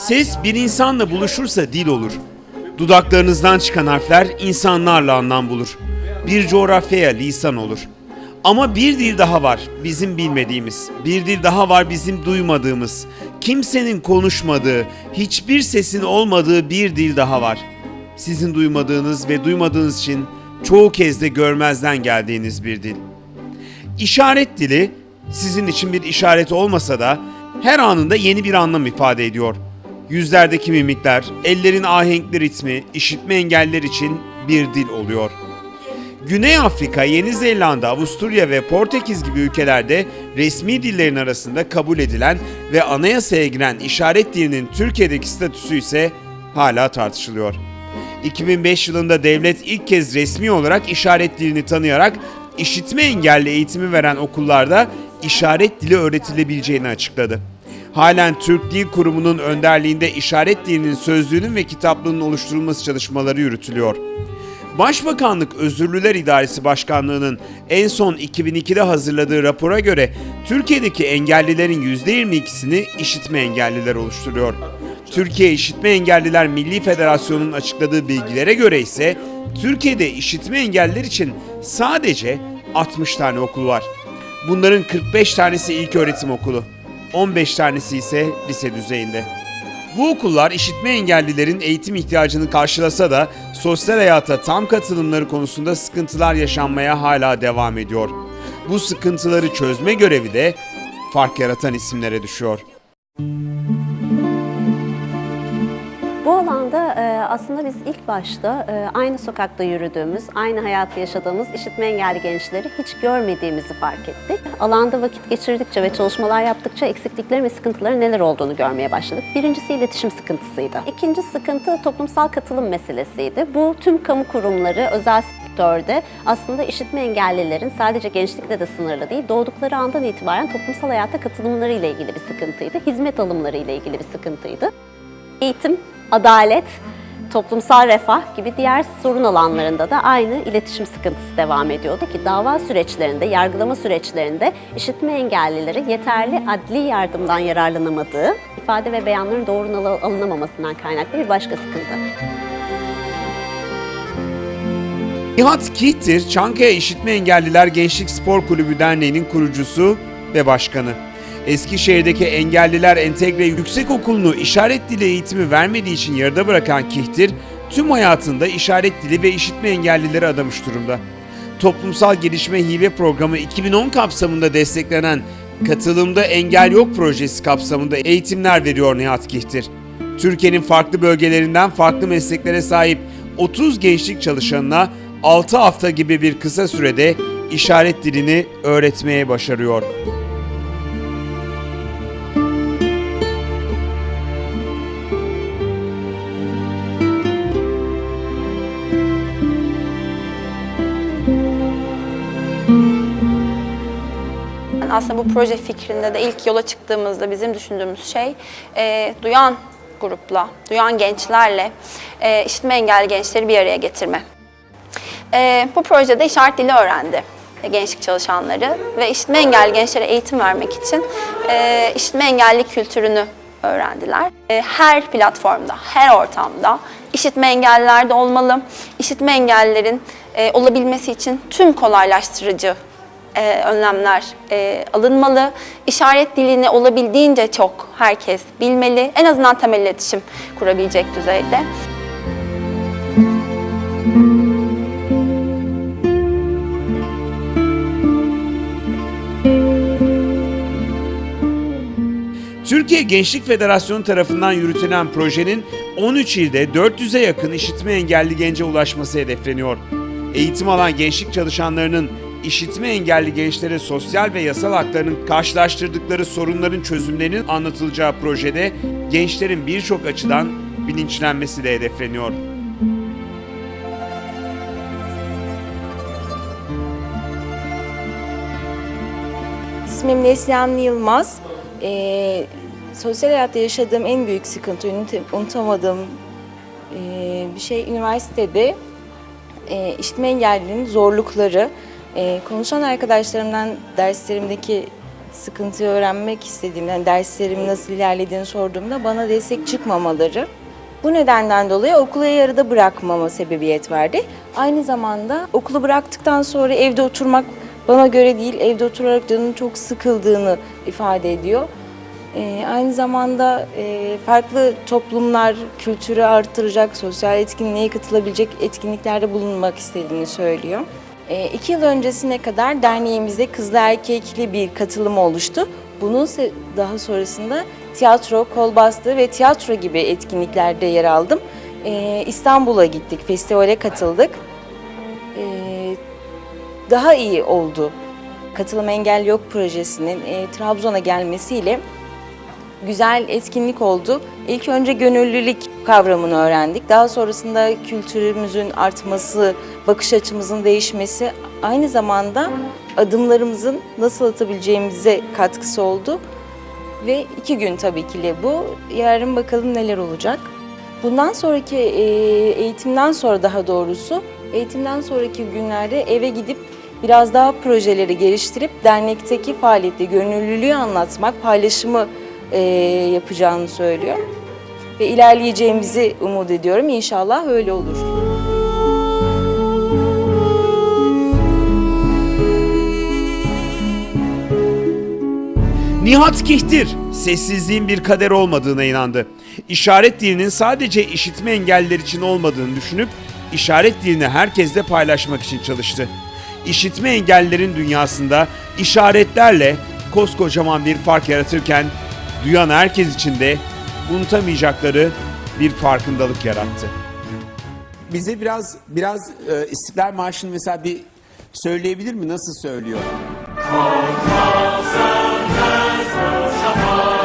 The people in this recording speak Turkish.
Ses bir insanla buluşursa dil olur. Dudaklarınızdan çıkan harfler insanlarla anlam bulur. Bir coğrafyaya lisan olur. Ama bir dil daha var bizim bilmediğimiz. Bir dil daha var bizim duymadığımız. Kimsenin konuşmadığı, hiçbir sesin olmadığı bir dil daha var. Sizin duymadığınız ve duymadığınız için çoğu kez de görmezden geldiğiniz bir dil. İşaret dili sizin için bir işaret olmasa da her anında yeni bir anlam ifade ediyor. Yüzlerdeki mimikler, ellerin ahenkli ritmi, işitme engelliler için bir dil oluyor. Güney Afrika, Yeni Zelanda, Avusturya ve Portekiz gibi ülkelerde resmi dillerin arasında kabul edilen ve anayasaya giren işaret dilinin Türkiye'deki statüsü ise hala tartışılıyor. 2005 yılında devlet ilk kez resmi olarak işaret dilini tanıyarak işitme engelli eğitimi veren okullarda işaret dili öğretilebileceğini açıkladı. Halen Türk Dil Kurumu'nun önderliğinde işaret dilinin sözlüğünün ve kitaplığının oluşturulması çalışmaları yürütülüyor. Başbakanlık Özürlüler İdaresi Başkanlığı'nın en son 2002'de hazırladığı rapora göre Türkiye'deki engellilerin %22'sini işitme engelliler oluşturuyor. Türkiye İşitme Engelliler Milli Federasyonu'nun açıkladığı bilgilere göre ise Türkiye'de işitme engelliler için sadece 60 tane okul var. Bunların 45 tanesi ilköğretim okulu, 15 tanesi ise lise düzeyinde. Bu okullar işitme engellilerin eğitim ihtiyacını karşılasa da sosyal hayata tam katılımları konusunda sıkıntılar yaşanmaya hala devam ediyor. Bu sıkıntıları çözme görevi de fark yaratan isimlere düşüyor. Bu alanda aslında biz ilk başta aynı sokakta yürüdüğümüz, aynı hayatı yaşadığımız işitme engelli gençleri hiç görmediğimizi fark ettik. Alanda vakit geçirdikçe ve çalışmalar yaptıkça eksikliklerin ve sıkıntıların neler olduğunu görmeye başladık. Birincisi iletişim sıkıntısıydı. İkinci sıkıntı toplumsal katılım meselesiydi. Bu tüm kamu kurumları, özel sektörde aslında işitme engellilerin sadece gençlikle de sınırlı değil, doğdukları andan itibaren toplumsal hayata katılımları ile ilgili bir sıkıntıydı. Hizmet alımları ile ilgili bir sıkıntıydı. Eğitim, adalet, toplumsal refah gibi diğer sorun alanlarında da aynı iletişim sıkıntısı devam ediyordu ki dava süreçlerinde, yargılama süreçlerinde işitme engellileri yeterli adli yardımdan yararlanamadığı, ifade ve beyanların doğru alınamamasından kaynaklı bir başka sıkıntı. Nihat Kihtir, Çankaya İşitme Engelliler Gençlik Spor Kulübü Derneği'nin kurucusu ve başkanı. Eskişehir'deki Engelliler Entegre Yüksekokulu'nu işaret dili eğitimi vermediği için yarıda bırakan Kihtir, tüm hayatında işaret dili ve işitme engellileri adamış durumda. Toplumsal Gelişme Hibe Programı 2010 kapsamında desteklenen Katılımda Engel Yok projesi kapsamında eğitimler veriyor Nihat Kihtir. Türkiye'nin farklı bölgelerinden farklı mesleklere sahip 30 gençlik çalışanına 6 hafta gibi bir kısa sürede işaret dilini öğretmeye başarıyor. Aslında bu proje fikrinde de ilk yola çıktığımızda bizim düşündüğümüz şey duyan grupla, duyan gençlerle işitme engelli gençleri bir araya getirme. Bu projede işaret dili öğrendi gençlik çalışanları ve işitme engelli gençlere eğitim vermek için işitme engelli kültürünü öğrendiler. Her platformda, her ortamda işitme engelliler de olmalı. İşitme engellilerin olabilmesi için tüm kolaylaştırıcı önlemler alınmalı. İşaret dilini olabildiğince çok herkes bilmeli. En azından temel iletişim kurabilecek düzeyde. Türkiye Gençlik Federasyonu tarafından yürütülen projenin 13 ilde 400'e yakın işitme engelli gence ulaşması hedefleniyor. Eğitim alan gençlik çalışanlarının işitme engelli gençlere sosyal ve yasal haklarının karşılaştırdıkları sorunların çözümlerinin anlatılacağı projede gençlerin birçok açıdan bilinçlenmesi de hedefleniyor. İsmim Neslihan Yılmaz. Sosyal hayatta yaşadığım en büyük sıkıntı, unutamadığım bir şey üniversitede işitme engellinin zorlukları. Konuşan arkadaşlarımdan derslerimdeki sıkıntıyı öğrenmek istediğimde, yani derslerimin nasıl ilerlediğini sorduğumda bana destek çıkmamaları, bu nedenden dolayı okulu yarıda bırakmama sebebiyet verdi. Aynı zamanda okulu bıraktıktan sonra evde oturmak bana göre değil, evde oturarak canının çok sıkıldığını ifade ediyor. Aynı zamanda farklı toplumlar kültürü artıracak, sosyal etkinliğe katılabilecek etkinliklerde bulunmak istediğini söylüyor. 2 yıl öncesine kadar derneğimizde kızlı erkekli bir katılım oluştu. Bunun daha sonrasında tiyatro, kol bastı ve tiyatro gibi etkinliklerde yer aldım. İstanbul'a gittik, festivale katıldık. Daha iyi oldu. Katılım Engel Yok projesinin Trabzon'a gelmesiyle güzel etkinlik oldu. İlk önce gönüllülük kavramını öğrendik. Daha sonrasında kültürümüzün artması, bakış açımızın değişmesi, aynı zamanda adımlarımızın nasıl atabileceğimize katkısı oldu. Ve 2 gün tabii ki bu. Yarın bakalım neler olacak. Bundan sonraki eğitimden sonra, daha doğrusu eğitimden sonraki günlerde eve gidip biraz daha projeleri geliştirip dernekteki faaliyeti, gönüllülüğü anlatmak, paylaşımı yapacağını söylüyor. Ve ilerleyeceğimizi umut ediyorum. İnşallah öyle olur. Nihat Kihtir, sessizliğin bir kader olmadığına inandı. İşaret dilinin sadece işitme engelliler için olmadığını düşünüp, işaret dilini herkesle paylaşmak için çalıştı. İşitme engellilerin dünyasında işaretlerle koskocaman bir fark yaratırken, duyan herkes için de unutamayacakları bir farkındalık yarattı. Bize biraz İstiklal Marşı'nı mesela bir söyleyebilir mi? Nasıl söylüyor? Korkmaz sönmez bu şafak.